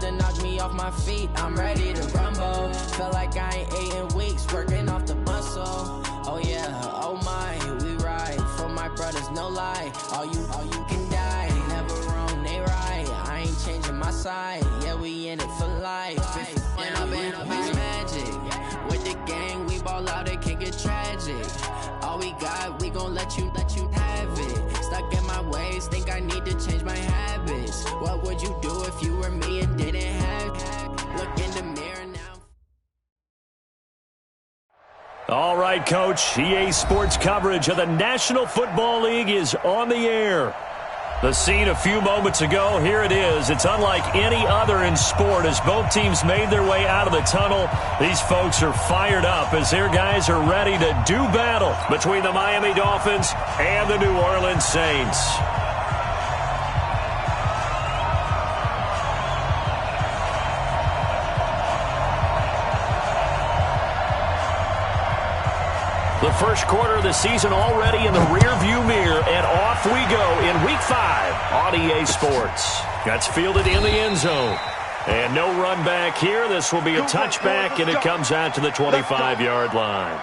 to knock me off my feet. I'm ready to rumble. Feel like I ain't ate in weeks, working off the muscle. Oh yeah, oh my, we ride for my brothers, no lie. All you can die, never wrong, they right. I ain't changing my side, yeah, we in it for life. When I've been magic with the gang, we ball out, it can get tragic. All we got, we gon' let you have it. Stuck in my ways, think I need to change my habits. What would you do if you were me and didn't have it? Look in the mirror now. All right, Coach, EA Sports coverage of the National Football League is on the air. The scene a few moments ago, here it is. It's unlike any other in sport as both teams made their way out of the tunnel. These folks are fired up as their guys are ready to do battle between the Miami Dolphins and the New Orleans Saints. The first quarter of the season already in the rearview mirror, and off we go in Week 5 on EA Sports. That's fielded in the end zone. And no run back here. This will be a touchback, and it comes out to the 25-yard line.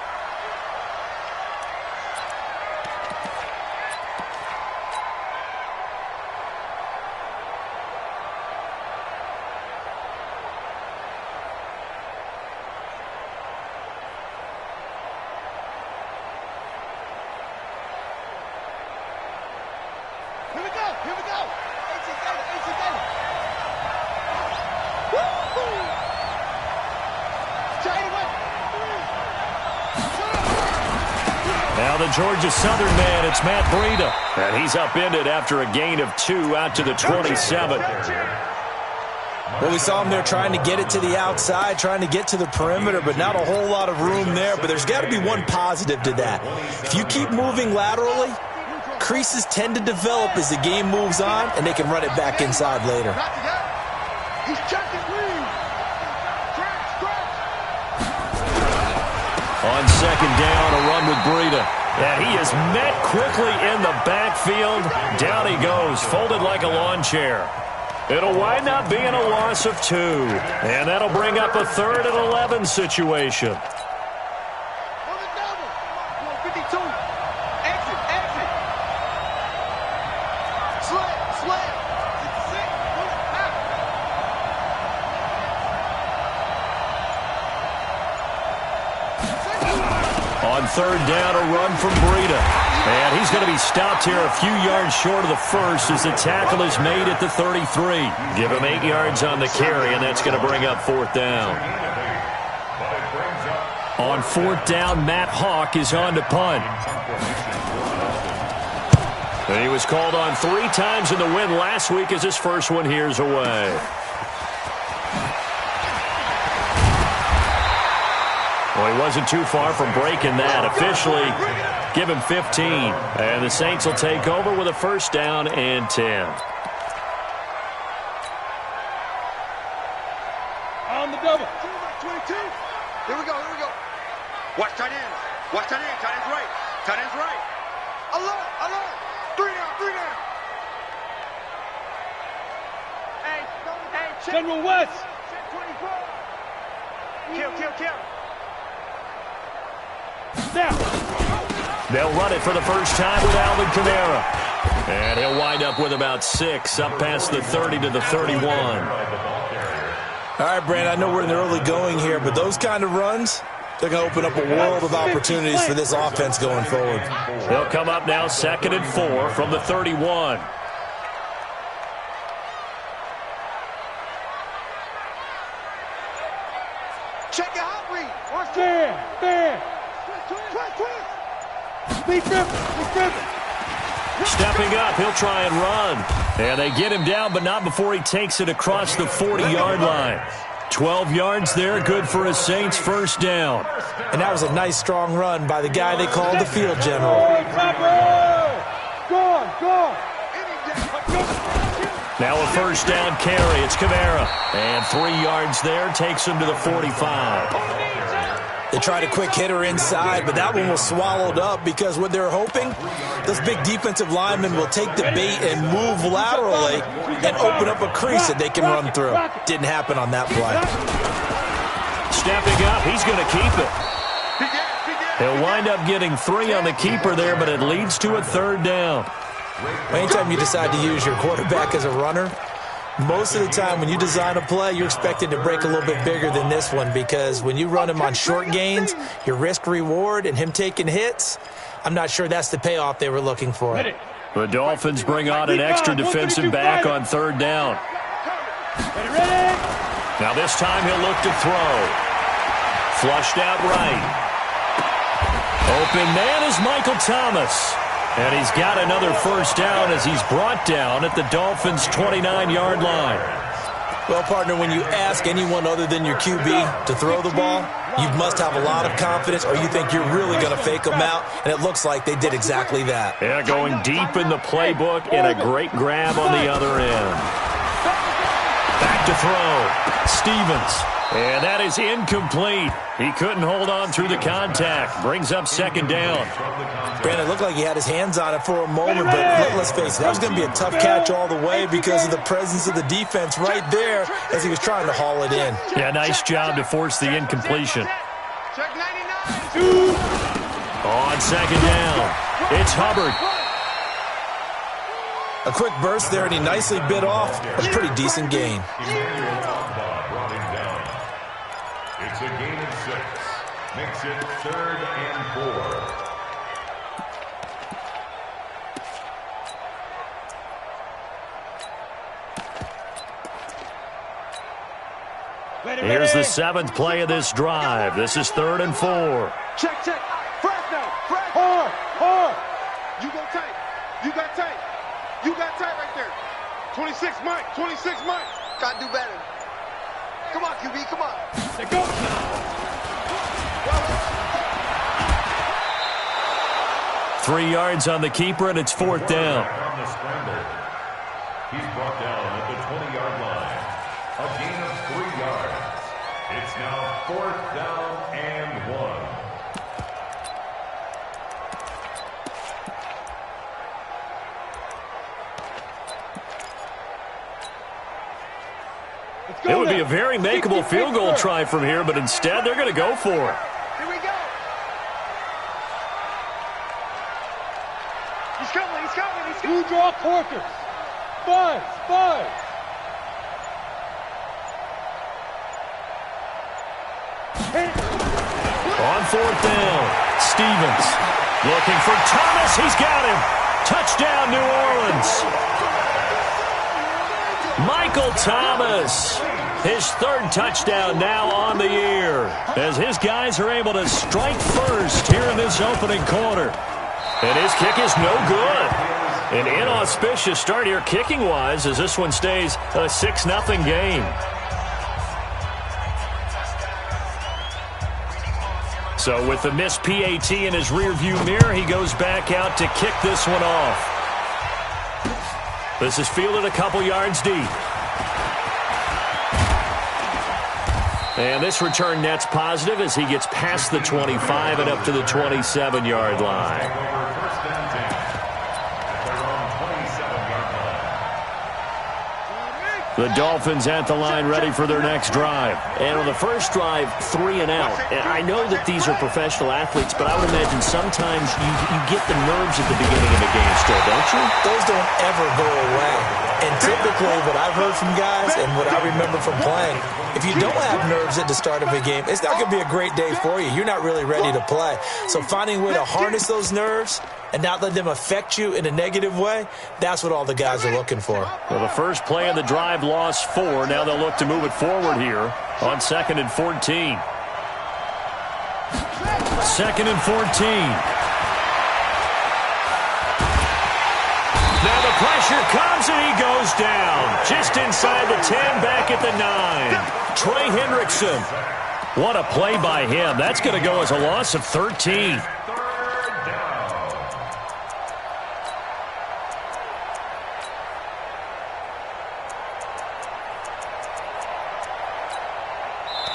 Georgia Southern man, it's Matt Breida. And he's upended after a gain of 2 out to the 27. Well, we saw him there trying to get it to the outside, trying to get to the perimeter, but not a whole lot of room there. But there's got to be one positive to that. If you keep moving laterally, creases tend to develop as the game moves on, and they can run it back inside later. On second down, a run with Breida. And he is met quickly in the backfield. Down he goes, folded like a lawn chair. It'll wind up being a loss of 2. And that'll bring up a 3rd and 11 situation. On third down, a run from Breida. And he's going to be stopped here a few yards short of the first as the tackle is made at the 33. Give him 8 yards on the carry, and that's going to bring up 4th down. On 4th down, Matt Hawk is on to punt. And he was called on 3 times in the win last week as his first one here's away. Well, he wasn't too far from breaking that. Officially, give him 15. And the Saints will take over with a 1st down and 10. On the double. 22. Here we go, here we go. Watch tight ends. Watch tight ends. Tight ends right. Tight ends right. Alert. 3 down, 3 down. Hey, General West. 24. Kill. Now. They'll run it for the first time with Alvin Kamara. And he'll wind up with about 6, up past the 30 to the 31. All right, Brandon, I know we're in the early going here, but those kind of runs, they're going to open up a world of opportunities for this offense going forward. They'll come up now 2nd and 4 from the 31. Check your hot read. Fair. Stepping up, he'll try and run. And they get him down, but not before he takes it across the 40-yard line. 12 yards there, good for a Saints 1st down. And that was a nice, strong run by the guy they called the field general. Go. Now a 1st down carry. It's Kamara. And 3 yards there takes him to the 45. They tried a quick hitter inside, but that one was swallowed up because what they're hoping, those big defensive linemen will take the bait and move laterally and open up a crease that they can run through. Didn't happen on that play. Stepping up, he's going to keep it. He'll wind up getting 3 on the keeper there, but it leads to a 3rd down. Anytime you decide to use your quarterback as a runner, most of the time when you design a play, you're expected to break a little bit bigger than this one because when you run him on short gains, your risk-reward and him taking hits, I'm not sure that's the payoff they were looking for. The Dolphins bring on an extra defensive back on 3rd down. Now this time he'll look to throw. Flushed out right. Open man is Michael Thomas. And he's got another 1st down as he's brought down at the Dolphins' 29-yard line. Well, partner, when you ask anyone other than your QB to throw the ball, you must have a lot of confidence or you think you're really going to fake them out, and it looks like they did exactly that. Yeah, going deep in the playbook and a great grab on the other end. Back to throw. Stevens. And that is incomplete. He couldn't hold on through the contact. Brings up 2nd down. Brandon, it looked like he had his hands on it for a moment, but let's face it, that was going to be a tough catch all the way because of the presence of the defense right there as he was trying to haul it in. Yeah, nice job to force the incompletion. Check 99. On 2nd down, it's Hubbard. A quick burst there, and he nicely bit off a pretty decent gain. It's a gain of 6. Makes it 3rd and 4. Here's the 7th play of this drive. This is 3rd and 4. Check, check. Fresno. Hard, hard. You go tight. You got tight. You got tight right there. 26 Mike. 26 Mike. Got to do better. Come on, QB. Come on. Let's go. 3 yards on the keeper, and it's 4th down. On the scramble. He's brought down at the 20-yard line. A gain of 3 yards. It's now 4th down and 1. It would be a very makeable field goal try from here, but instead they're going to go for it. Here we go. He's coming. He's coming. He's coming. You draw quarters. Buzz. On 4th down, Stevens looking for Thomas. He's got him. Touchdown, New Orleans. Michael Thomas, his 3rd touchdown now on the year as his guys are able to strike first here in this opening quarter. And his kick is no good. An inauspicious start here kicking-wise as this one stays a 6-0 game. So with the missed PAT in his rearview mirror, he goes back out to kick this one off. This is fielded a couple yards deep. And this return net's positive as he gets past the 25 and up to the 27-yard line. The Dolphins at the line ready for their next drive. And on the first drive, 3 and out. And I know that these are professional athletes, but I would imagine sometimes you get the nerves at the beginning of a game still, don't you? Those don't ever go away. And typically what I've heard from guys and what I remember from playing, if you don't have nerves at the start of a game, it's not going to be a great day for you. You're not really ready to play. So finding a way to harness those nerves and not let them affect you in a negative way, that's what all the guys are looking for. Well, the first play of the drive lost 4. Now they'll look to move it forward here on 2nd and 14. 2nd and 14. Now the pressure comes and he goes down. Just inside the 10, back at the 9. Trey Hendrickson. What a play by him. That's going to go as a loss of 13.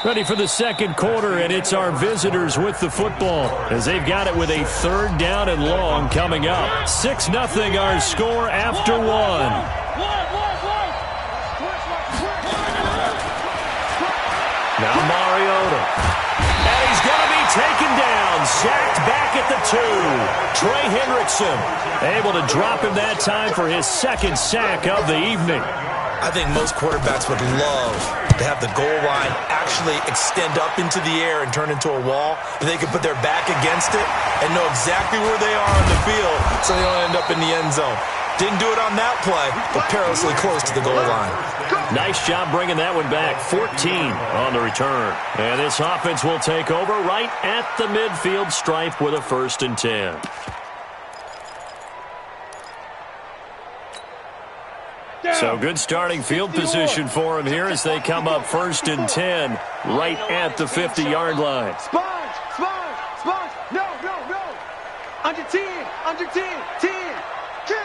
Ready for the second quarter, and it's our visitors with the football as they've got it with a third down and long coming up. 6-0 our score after one. Now Mariota. And he's going to be taken down. Sacked back at the 2. Trey Hendrickson able to drop him that time for his second sack of the evening. I think most quarterbacks would love to have the goal line actually extend up into the air and turn into a wall. And they can put their back against it and know exactly where they are on the field so they don't end up in the end zone. Didn't do it on that play, but perilously close to the goal line. Nice job bringing that one back. 14 on the return. And this offense will take over right at the midfield stripe with a 1st and 10. So good starting field position for him here as they come up 1st and 10 right at the 50-yard line. Sponge, sponge, sponge. No. Under 10, under 10, 10. Kill.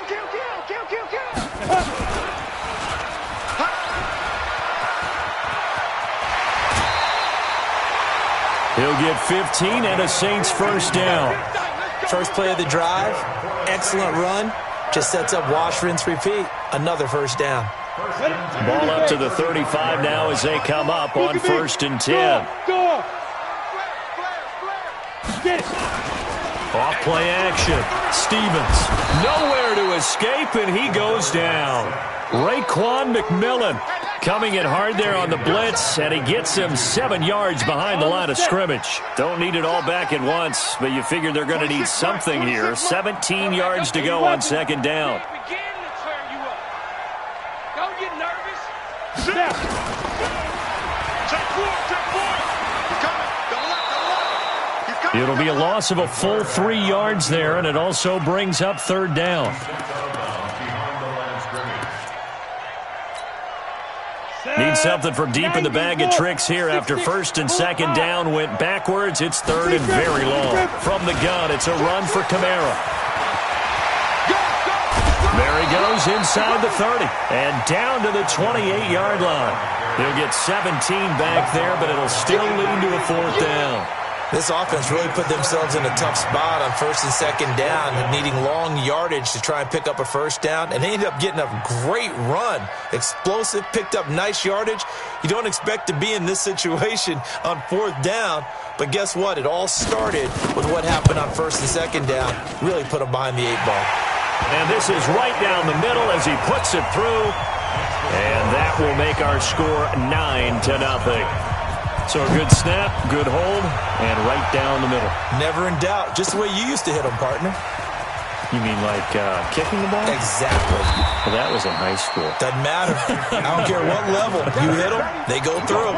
He'll get 15 and a Saints first down. First play of the drive, excellent run. Just sets up wash, rinse, repeat. Another first down. Ball up to the 35 now as they come up on 1st and 10. Go. Get it. Off play action. Stevens nowhere to escape, and he goes down. Raekwon McMillan coming in hard there on the blitz, and he gets him 7 yards behind the line of scrimmage. Don't need it all back at once, but you figure they're going to need something here. 17 yards to go on 2nd down. Don't get nervous. It'll be a loss of a full 3 yards there, and it also brings up 3rd down. Need something from deep in the bag of tricks here after 1st and 2nd down went backwards. It's 3rd and very long. From the gun, it's a run for Kamara. There he goes inside the 30 and down to the 28-yard line. He'll get 17 back there, but it'll still lead to a 4th down. This offense really put themselves in a tough spot on 1st and 2nd down and needing long yardage to try and pick up a 1st down, and they ended up getting a great run. Explosive, picked up nice yardage. You don't expect to be in this situation on 4th down, but guess what? It all started with what happened on 1st and 2nd down. Really put them behind the 8 ball. And this is right down the middle as he puts it through, and that will make our score 9-0. So a good snap, good hold, and right down the middle. Never in doubt. Just the way you used to hit them, partner. You mean like kicking the ball? Exactly. Well, that was in high school. Doesn't matter. I don't care what level. You hit them, they go through.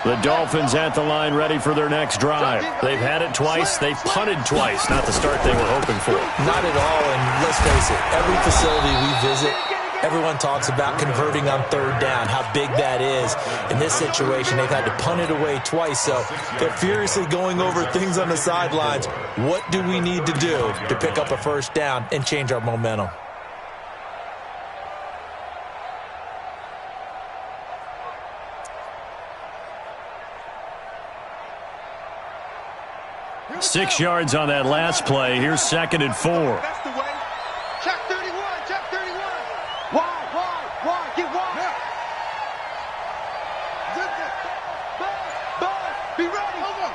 The Dolphins at the line ready for their next drive. They've had it twice. They've punted twice. Not the start they were hoping for. Not at all, and let's face it, every facility we visit, everyone talks about converting on 3rd down, how big that is. In this situation, they've had to punt it away twice, so they're furiously going over things on the sidelines. What do we need to do to pick up a 1st down and change our momentum? Here 6 yards on that last play. Here's 2nd and 4. That's the way. Check 31, check 31. Wide, get wide. Ball, be ready. Over.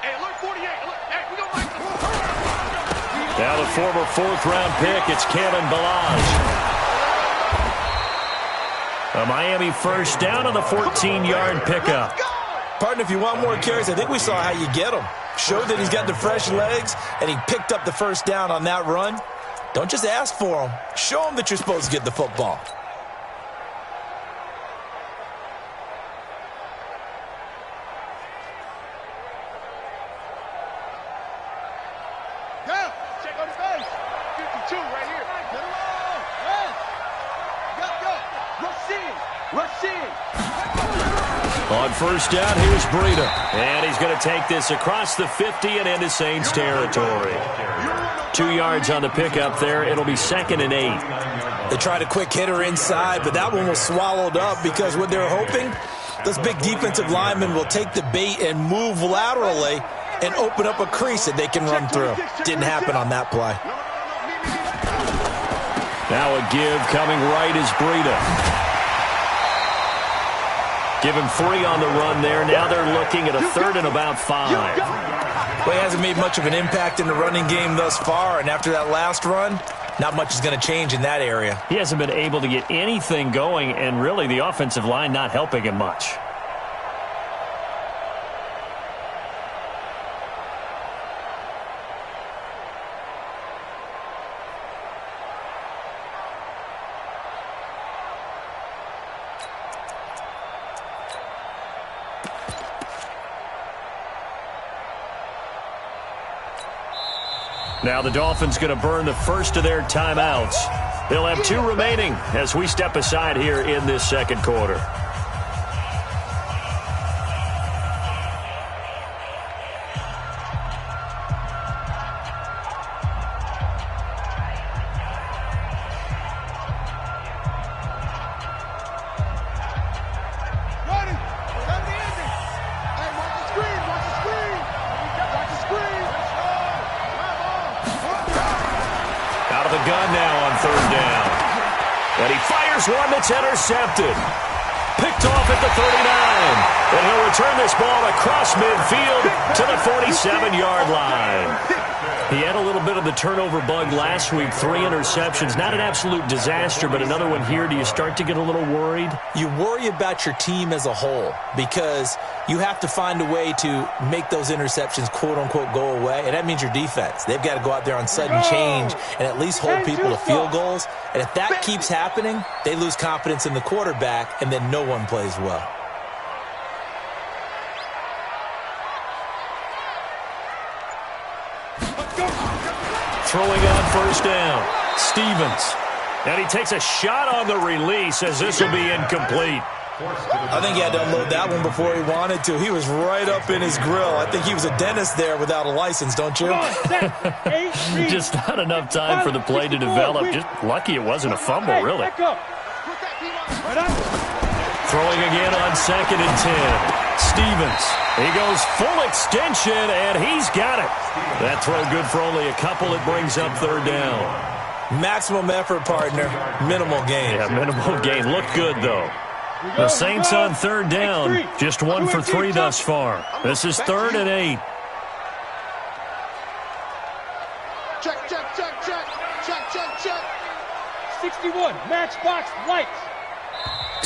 Hey, alert 48. Hey, we gonna make this. Now the former 4th-round pick, it's Kevin Balaj. A Miami 1st down on the 14-yard pickup. Partner, if you want more carries, I think we saw how you get them. Showed that he's got the fresh legs, and he picked up the 1st down on that run. Don't just ask for them. Show them that you're supposed to get the football. Yeah, check on his face. 52 right here. Get him on. Go. Rush in. On 1st down, here's Breida. And he's going to take this across the 50 and into Saints territory. 2 yards on the pickup there. It'll be 2nd and 8. They tried a quick hitter inside, but that one was swallowed up because what they're hoping, those big defensive linemen will take the bait and move laterally and open up a crease that they can run through. Didn't happen on that play. Now a give coming right is Breida. Give him 3 on the run there. Now they're looking at a 3rd and about 5. Well, he hasn't made much of an impact in the running game thus far, and after that last run, not much is going to change in that area. He hasn't been able to get anything going, and really the offensive line not helping him much. Now the Dolphins going to burn the first of their timeouts. They'll have 2 remaining as we step aside here in this second quarter. One that's intercepted. Picked off at the 39. And he'll return this ball across midfield to the 47-yard line. He had a little bit of the turnover bug last week. 3 interceptions. Not an absolute disaster, but another one here. Do you start to get a little worried? You worry about your team as a whole because you have to find a way to make those interceptions, quote-unquote, go away. And that means your defense. They've got to go out there on sudden change and at least hold people to field goals. And if that keeps happening, they lose confidence in the quarterback, and then no one plays well. Throwing on first down, Stevens. And he takes a shot on the release as this will be incomplete. I think he had to unload that one before he wanted to. He was right up in his grill. I think he was a dentist there without a license, don't you? Just not enough time for the play to develop. Just lucky it wasn't a fumble, really. Throwing again on 2nd and 10. Stevens. He goes full extension, and he's got it. That throw good for only a couple. It brings up 3rd down. Maximum effort, partner. Minimal gain. Yeah, minimal gain. Looked good, though. The Saints on 3rd down. Just 1 for 3 thus far. This is 3rd and 8. Check, check, check, check. Check, check, check. 61, matchbox lights.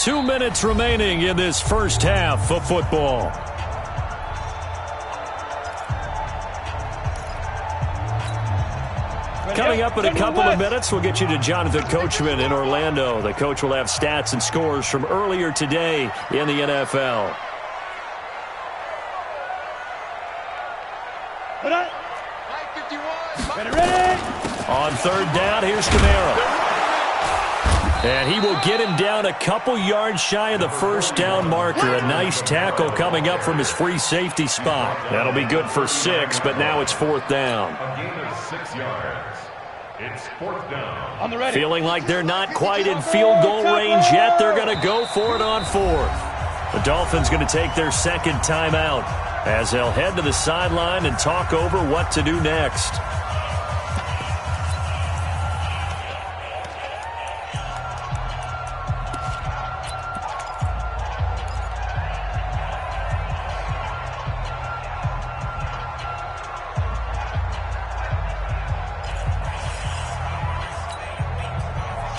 2 minutes remaining in this first half of football. Coming up in a couple of minutes, we'll get you to Jonathan Coachman in Orlando. The coach will have stats and scores from earlier today in the NFL. On 3rd down, here's Kamara. And he will get him down a couple yards shy of the first down marker. A nice tackle coming up from his free safety spot. That'll be good for 6, but now it's 4th down. A gain of 6 yards. It's 4th down. Feeling like they're not quite in field goal range yet. They're going to go for it on 4th. The Dolphins going to take their 2nd timeout as they'll head to the sideline and talk over what to do next.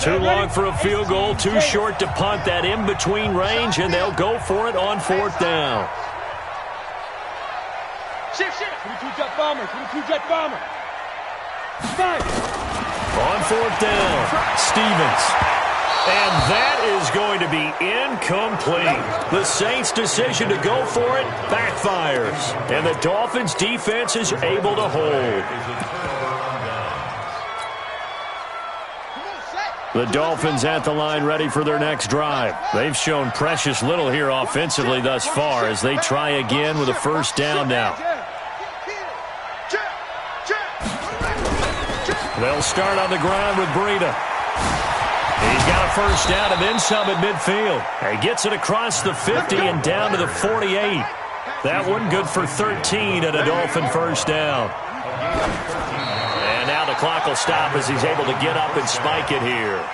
Too long for a field goal, too short to punt. That in-between range, and they'll go for it on 4th down. Shift, shift. 22 jet bomber, 22 jet bomber. 5. On 4th down, Stevens. And that is going to be incomplete. The Saints' decision to go for it backfires. And the Dolphins' defense is able to hold. The Dolphins at the line ready for their next drive. They've shown precious little here offensively thus far as they try again with a first down now. They'll start on the ground with Breida. He's got a first down and then some at midfield. He gets it across the 50 and down to the 48. That one good for 13 and a Dolphin first down. And now the clock will stop as he's able to get up and spike it here.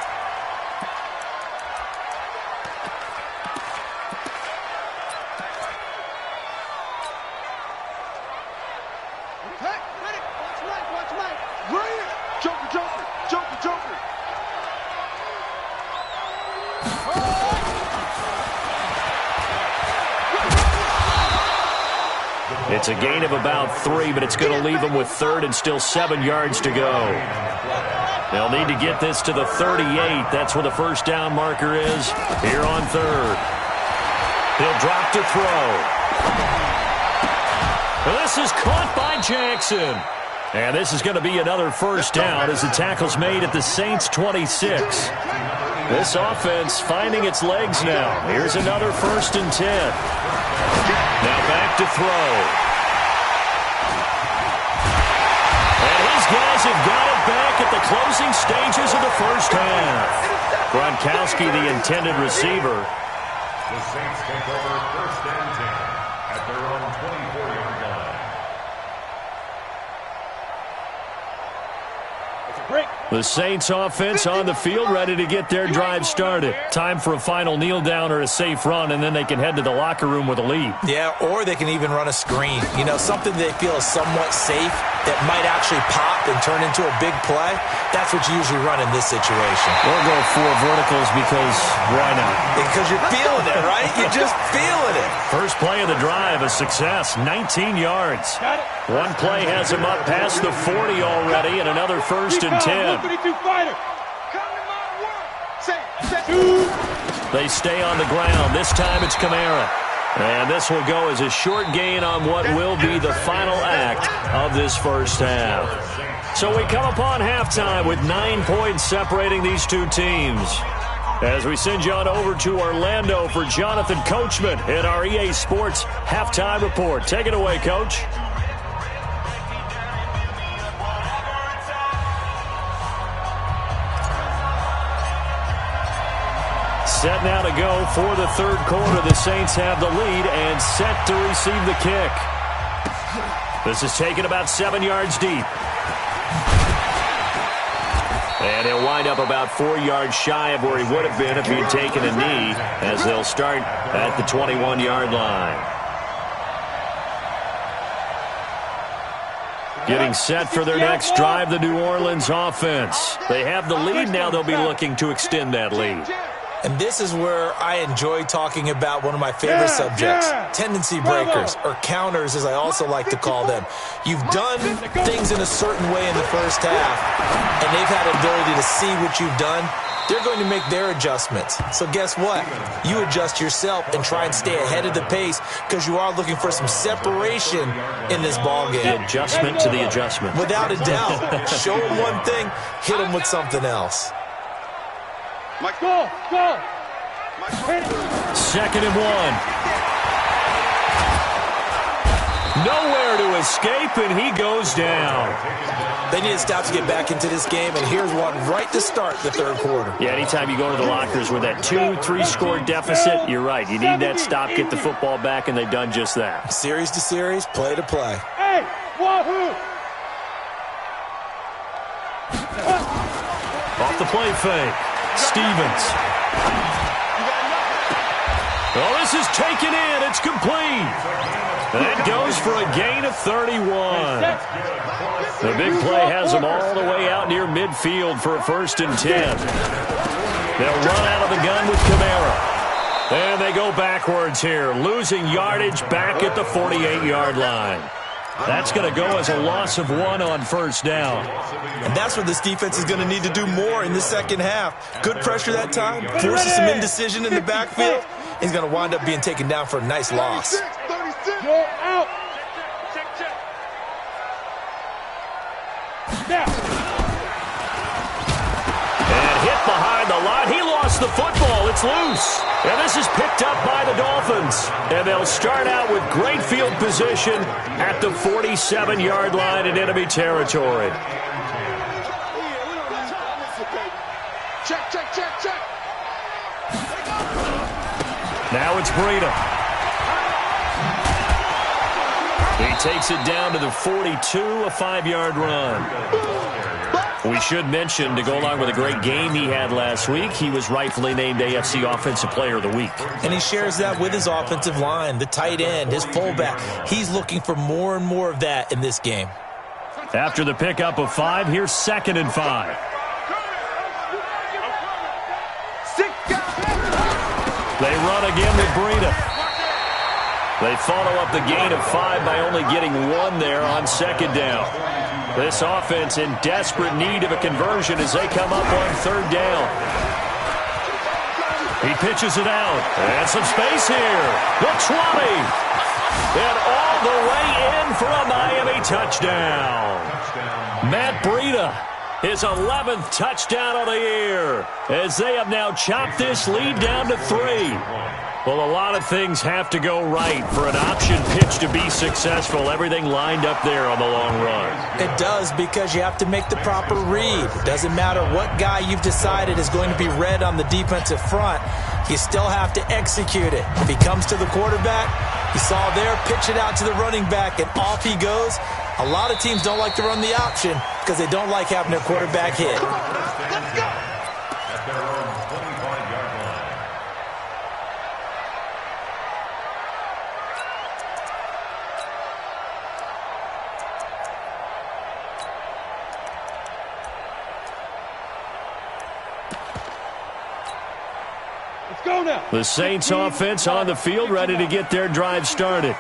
It's a gain of about 3, but it's going to leave them with third and still 7 yards to go. They'll need to get this to the 38. That's where the first down marker is here on third. He'll drop to throw. This is caught by Jackson. And this is going to be another first down as the tackle's made at the Saints' 26. This offense finding its legs now. Here's another 1st and 10. Now back to throw. Guys have got it back at the closing stages of the first half. Gronkowski, the intended receiver. The Saints take over 1st and 10 at their own 24-yard line. The Saints offense on the field ready to get their drive started. Time for a final kneel down or a safe run, and then they can head to the locker room with a lead. Yeah, or they can even run a screen. You know, something they feel is somewhat safe that might actually pop and turn into a big play. That's what you usually run in this situation. We'll go 4 verticals because why not? Because you're feeling it, right? You're just feeling it. First play of the drive, a success, 19 yards. One play has him up past the 40 already, and another 1st and 10. They stay on the ground. This time it's Kamara. And this will go as a short gain on what will be the final act of this first half. So we come upon halftime with 9 points separating these two teams. As we send you on over to Orlando for Jonathan Coachman in our EA Sports Halftime Report. Take it away, Coach. Set now to go for the third quarter. The Saints have the lead and set to receive the kick. This is taken about 7 yards deep. And he'll wind up about 4 yards shy of where he would have been if he'd taken a knee, as they'll start at the 21-yard line. Getting set for their next drive, the New Orleans offense. They have the lead now. They'll be looking to extend that lead. And this is where I enjoy talking about one of my favorite subjects, tendency breakers, or counters as I also like to call them. You've done things in a certain way in the first half, and they've had the ability to see what you've done. They're going to make their adjustments. So guess what? You adjust yourself and try and stay ahead of the pace because you are looking for some separation in this ballgame. The adjustment to the adjustment. Without a doubt. Show them one thing, hit them with something else. Mike, go! 2nd and 1. Nowhere to escape, and he goes down. They need to stop to get back into this game, and here's one right to start the third quarter. Yeah, anytime you go to the lockers with that 2-3 score deficit, you're right. You need that stop, get the football back, and they've done just that. Series to series, play to play. Hey, wahoo! Off the play fake. Stevens. Oh, this is taken in. It's complete. That goes for a gain of 31. The big play has them all the way out near midfield for a 1st and 10. They'll run out of the gun with Kamara. And they go backwards here, losing yardage back at the 48-yard line. That's going to go as a loss of 1 on first down. And that's what this defense is going to need to do more in the second half. Good pressure that time, forces some indecision in the backfield. He's going to wind up being taken down for a nice loss. You're out. Now. And hit behind the line. He lost the football. It's loose. And this is picked up by the Dolphins. And they'll start out with great field position at the 47-yard line in enemy territory. Check, check, check, check. Now it's Breida. He takes it down to the 42, a 5-yard run. We should mention, to go along with a great game he had last week, he was rightfully named AFC Offensive Player of the Week. And he shares that with his offensive line, the tight end, his fullback. He's looking for more and more of that in this game. After the pickup of 5, here's 2nd and 5. They run again with Breida. They follow up the gain of 5 by only getting 1 there on 2nd down. This offense in desperate need of a conversion as they come up on 3rd down. He pitches it out. And some space here. The 20. And all the way in for a Miami touchdown. Matt Breida, his 11th touchdown of the year, as they have now chopped this lead down to 3. Well, a lot of things have to go right for an option pitch to be successful. Everything lined up there on the long run. It does, because you have to make the proper read. It doesn't matter what guy you've decided is going to be read on the defensive front. You still have to execute it. If he comes to the quarterback, you saw there, pitch it out to the running back, and off he goes. A lot of teams don't like to run the option because they don't like having their quarterback hit. Let's go. At their own 25-yard line. Let's go now. The Saints offense on the field, ready to get their drive started.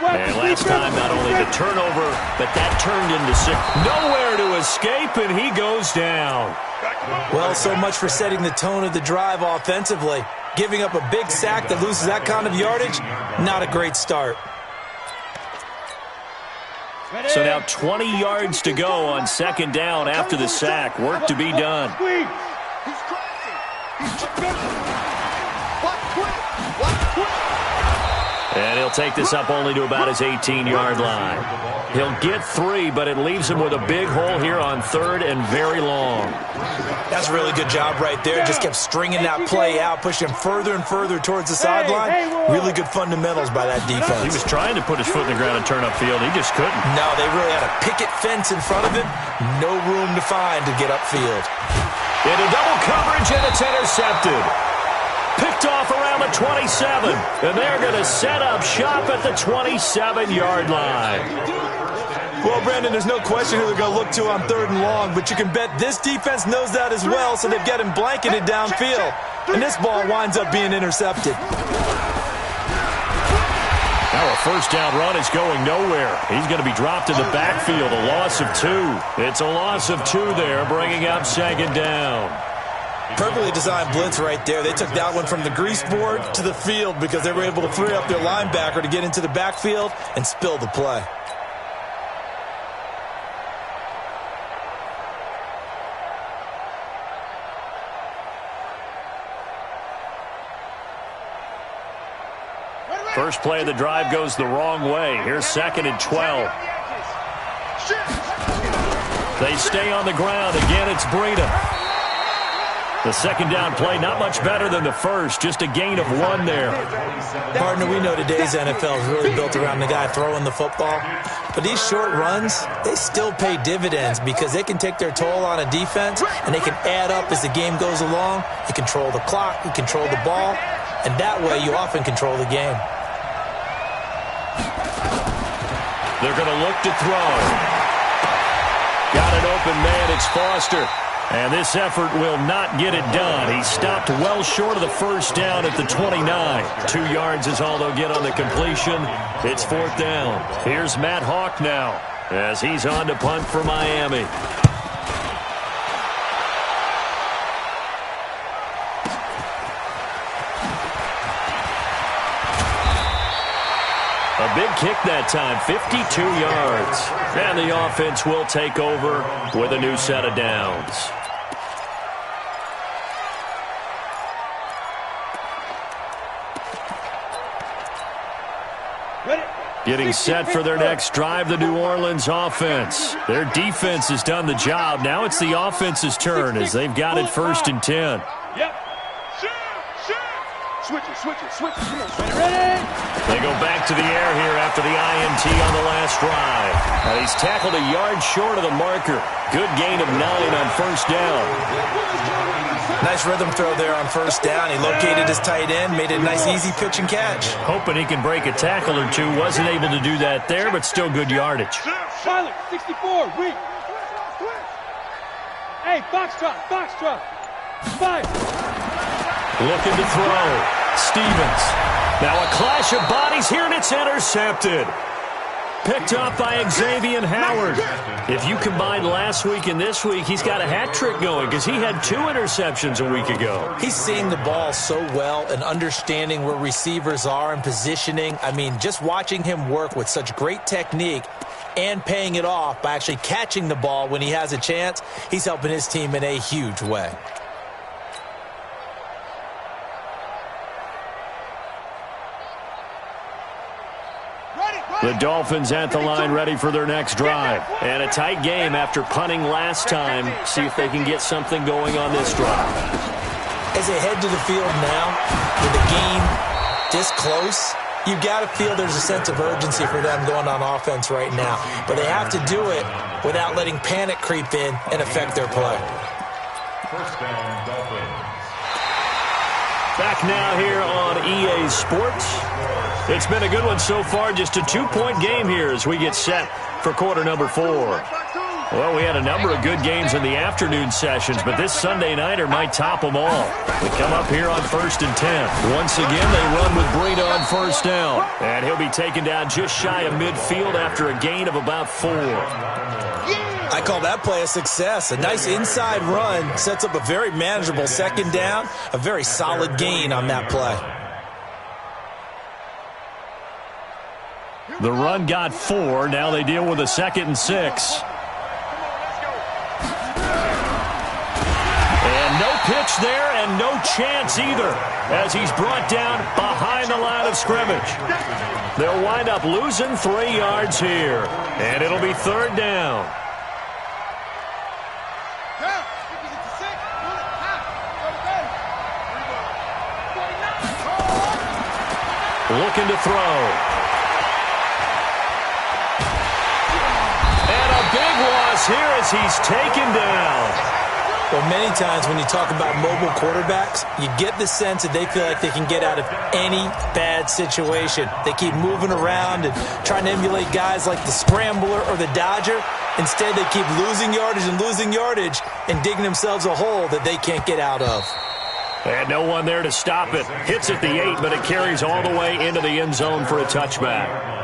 And last time, not only the turnover, but that turned into 6. Nowhere to escape, and he goes down. Well, so much for setting the tone of the drive offensively. Giving up a big sack that loses that kind of yardage, not a great start. So now 20 yards to go on 2nd down after the sack. Work to be done. He's crossing. He's watch quick. Watch quick. And he'll take this up only to about his 18-yard line. He'll get 3, but it leaves him with a big hole here on 3rd and very long. That's a really good job right there. Just kept stringing that play out, pushing him further and further towards the sideline. Really good fundamentals by that defense. He was trying to put his foot in the ground and turn upfield. He just couldn't. No, they really had a picket fence in front of him. No room to find to get upfield. Into double coverage, and it's intercepted. Picked off around the 27, and they're going to set up shop at the 27-yard line. Well, Brandon, there's no question who they're going to look to on 3rd and long, but you can bet this defense knows that as well, so they've got him blanketed downfield. And this ball winds up being intercepted. Now a 1st down run is going nowhere. He's going to be dropped in the backfield, a loss of 2. It's a loss of 2 there, bringing up 2nd down. Perfectly designed blitz right there. They took that one from the grease board to the field because they were able to free up their linebacker to get into the backfield and spill the play. First play of the drive goes the wrong way. Here's 2nd and 12. They stay on the ground. Again, it's Breida. The 2nd down play, not much better than the first. Just a gain of 1 there. Partner, we know today's NFL is really built around the guy throwing the football. But these short runs, they still pay dividends because they can take their toll on a defense, and they can add up as the game goes along. You control the clock, you control the ball, and that way you often control the game. They're going to look to throw. Got an open man. It's Foster. And this effort will not get it done. He stopped well short of the 1st down at the 29. 2 yards is all they'll get on the completion. It's 4th down. Here's Matt Hawk now as he's on to punt for Miami. A big kick that time, 52 yards. And the offense will take over with a new set of downs. Ready? Getting set for their next drive, the New Orleans offense. Their defense has done the job. Now it's the offense's turn as they've got it 1st and 10. Yep. Switch it. Come on. Ready? They go back to the air here after the INT on the last drive. Now he's tackled a yard short of the marker. Good gain of 9 on 1st down. Nice rhythm throw there on 1st down. He located his tight end, made it a nice easy pitch and catch. Hoping he can break a tackle or two. Wasn't able to do that there, but still good yardage. Pilot, 64, weak. Hey, box truck. Fire. Looking to throw. Stevens. Now a clash of bodies here, and it's intercepted. Picked up by Xavier Howard. If you combine last week and this week, he's got a hat trick going because he had 2 interceptions a week ago. He's seeing the ball so well and understanding where receivers are and positioning. I mean, just watching him work with such great technique and paying it off by actually catching the ball when he has a chance, he's helping his team in a huge way. The Dolphins at the line ready for their next drive. And a tight game after punting last time. See if they can get something going on this drive. As they head to the field now, with the game this close, you've got to feel there's a sense of urgency for them going on offense right now. But they have to do it without letting panic creep in and affect their play. 1st down, Dolphins. Back now here on EA Sports. It's been a good one so far. Just a 2-point game here as we get set for quarter number 4. Well, we had a number of good games in the afternoon sessions, but this Sunday nighter might top them all. We come up here on 1st and 10. Once again, they run with Breida on 1st down. And he'll be taken down just shy of midfield after a gain of about 4. I call that play a success. A nice inside run sets up a very manageable 2nd down. A very solid gain on that play. The run got 4. Now they deal with a 2nd and 6. And no pitch there and no chance either as he's brought down behind the line of scrimmage. They'll wind up losing 3 yards here. And it'll be 3rd down. Looking to throw. And a big loss here as he's taken down. Well, many times when you talk about mobile quarterbacks, you get the sense that they feel like they can get out of any bad situation. They keep moving around and trying to emulate guys like the Scrambler or the Dodger. Instead, they keep losing yardage and digging themselves a hole that they can't get out of. And no one there to stop it. Hits at the 8, but it carries all the way into the end zone for a touchback.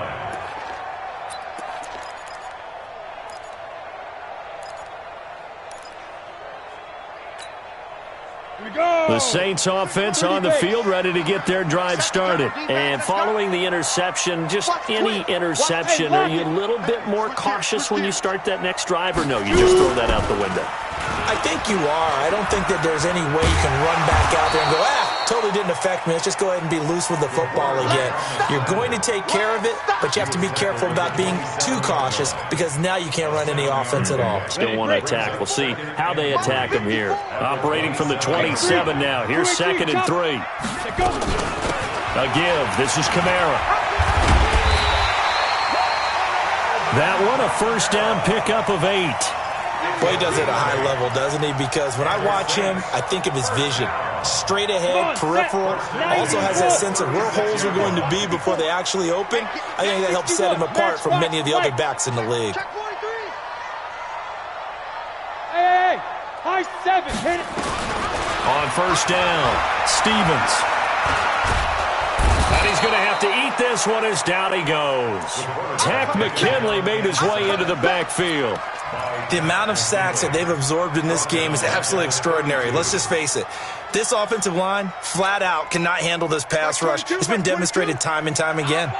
The Saints offense on the field ready to get their drive started. And following the interception, just any interception, are you a little bit more cautious when you start that next drive, or no, you just throw that out the window? I think you are. I don't think that there's any way you can run back out there and go, totally didn't affect me. Let's just go ahead and be loose with the football again. You're going to take care of it, but you have to be careful about being too cautious because now you can't run any offense at all. Still want to attack. We'll see how they attack them here. Operating from the 27 now. Here's 2nd and 3. A give. This is Kamara. That one a 1st down pickup of 8. Well, he does it at a high level, doesn't he? Because when I watch him, I think of his vision. Straight ahead, peripheral. Also has that sense of where holes are going to be before they actually open. I think that helps set him apart from many of the other backs in the league. Hey, high 7, hit it. On 1st down, Stevens. And he's going to have to eat this one as down he goes. Tack McKinley made his way into the backfield. The amount of sacks that they've absorbed in this game is absolutely extraordinary. Let's just face it. This offensive line, flat out, cannot handle this pass rush. It's been demonstrated time and time again.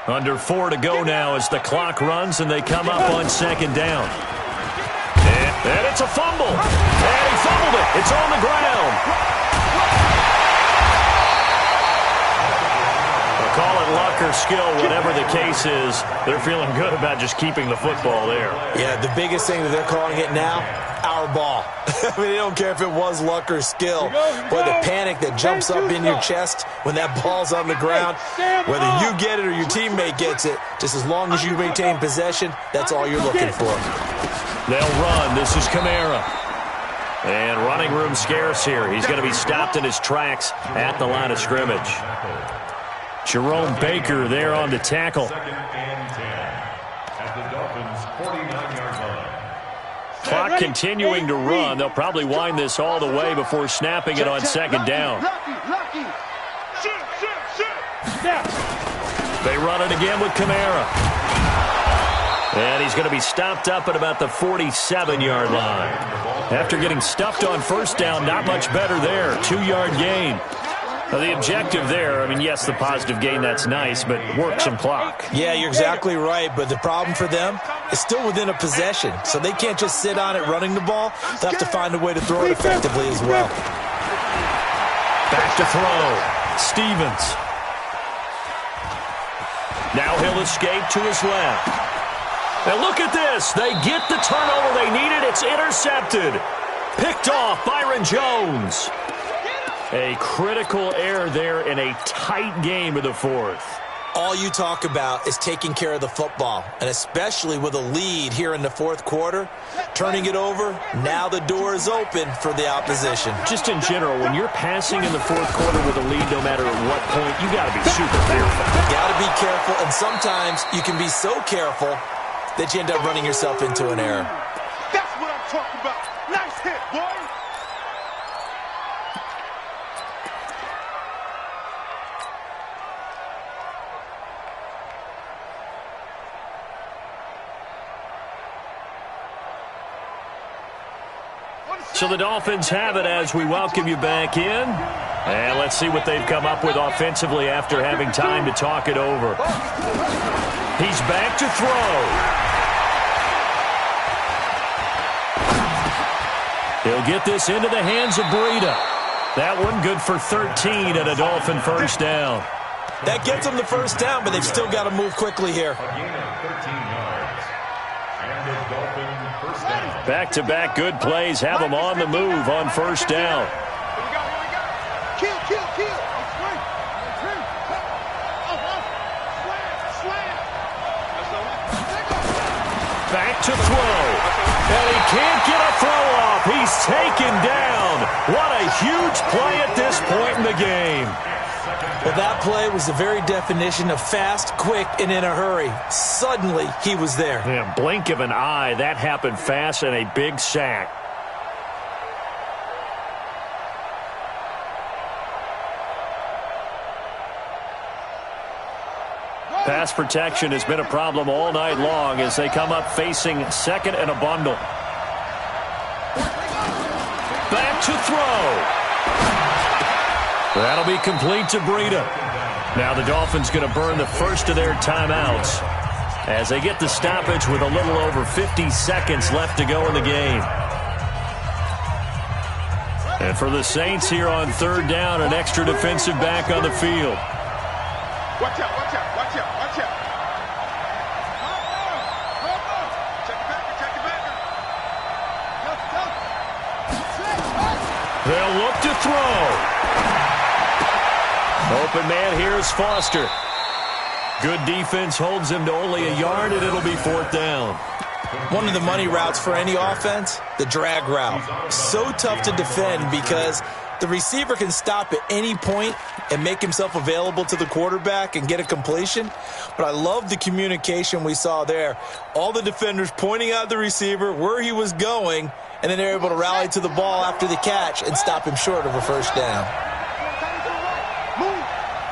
Under 4 to go now as the clock runs and they come up on 2nd down. And it's a fumble. And he fumbled it. It's on the ground. We'll call it luck luck or skill, whatever the case is, they're feeling good about just keeping the football there. Yeah, the biggest thing that they're calling it now, our ball. I mean, they don't care if it was luck or skill. Boy, the panic that jumps up in your chest when that ball's on the ground, whether you get it or your teammate gets it, just as long as you maintain possession, that's all you're looking for. They'll run. This is Kamara. And running room scarce here. He's going to be stopped in his tracks at the line of scrimmage. Jerome Baker there on the tackle. Second and 10 at the Dolphins' 49-yard line. Clock continuing to run. They'll probably wind this all the way before snapping it on second down. They run it again with Kamara. And he's going to be stopped up at about the 47-yard line. After getting stuffed on first down, not much better there. 2-yard gain. Now, the objective there, I mean, yes, the positive gain, that's nice, but work some clock. Yeah, you're exactly right, but the problem for them is still within a possession, so they can't just sit on it running the ball. They'll have to find a way to throw it effectively as well. Back to throw. Stevens. Now he'll escape to his left. And look at this. They get the turnover they needed. It's intercepted. Picked off Byron Jones. A critical error there in a tight game of the fourth. All you talk about is taking care of the football, and especially with a lead here in the fourth quarter, turning it over, now the door is open for the opposition. Just in general, when you're passing in the fourth quarter with a lead, no matter at what point, you got to be super careful. Got to be careful, and sometimes you can be so careful that you end up running yourself into an error. That's what I'm talking about. Nice hit, boy. So the Dolphins have it as we welcome you back in. And let's see what they've come up with offensively after having time to talk it over. He's back to throw. He'll get this into the hands of Breida. That one good for 13 and a Dolphin first down. That gets them the first down, but they've still got to move quickly here. A gain of 13 yards. And a Dolphin first down. Back-to-back good plays have them on the move on first down. Kill. Back to throw. And he can't get a throw off. He's taken down. What a huge play at this point in the game. Well, that play was the very definition of fast, quick, and in a hurry. Suddenly, he was there. Yeah, blink of an eye. That happened fast and a big sack. Pass protection has been a problem all night long as they come up facing second and a bundle. Back to throw. That'll be complete to Breida. Now the Dolphins going to burn the first of their timeouts as they get the stoppage with a little over 50 seconds left to go in the game. And for the Saints here on third down, an extra defensive back on the field. Watch out. They'll look to throw. Open man here is Foster. Good defense holds him to only a yard, and it'll be fourth down. One of the money routes for any offense, the drag route. So tough to defend because the receiver can stop at any point and make himself available to the quarterback and get a completion. But I love the communication we saw there. All the defenders pointing out the receiver, where he was going, and then they're able to rally to the ball after the catch and stop him short of a first down. Move.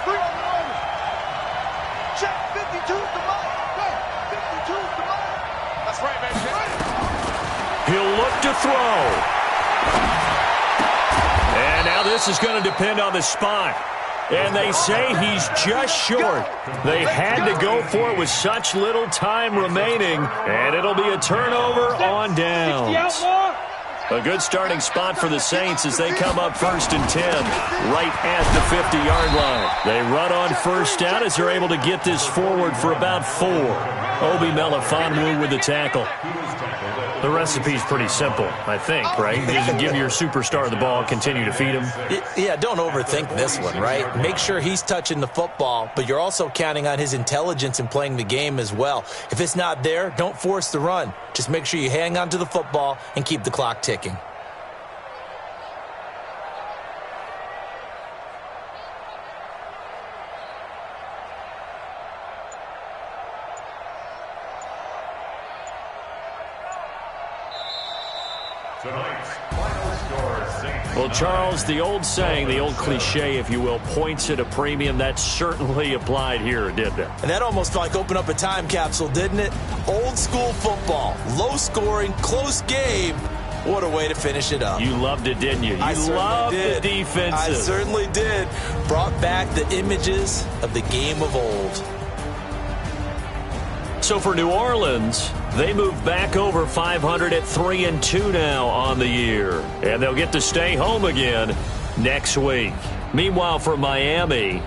3 on the line. Check 52's the mark. 52's the mark. That's right, man. He'll look to throw. And now this is going to depend on the spot. And they say he's just short. They had to go for it with such little time remaining. And it'll be a turnover on downs. A good starting spot for the Saints as they come up 1st and 10, right at the 50-yard line. They run on first down as they're able to get this forward for about 4. Obi Melifonwu with the tackle. The recipe's pretty simple, I think, right? Just give your superstar the ball, continue to feed him. Yeah, don't overthink this one, right? Make sure he's touching the football, but you're also counting on his intelligence in playing the game as well. If it's not there, don't force the run. Just make sure you hang on to the football and keep the clock ticking. Well, Charles, the old saying, the old cliche, if you will, points at a premium, that certainly applied here, didn't it? And that almost felt like open up a time capsule, didn't it? Old school football, low scoring, close game. What a way to finish it up. You loved it, didn't you? I loved did. The defenses. I certainly did. Brought back the images of the game of old. So for New Orleans, they move back over 500 at 3-2 now on the year. And they'll get to stay home again next week. Meanwhile, for Miami,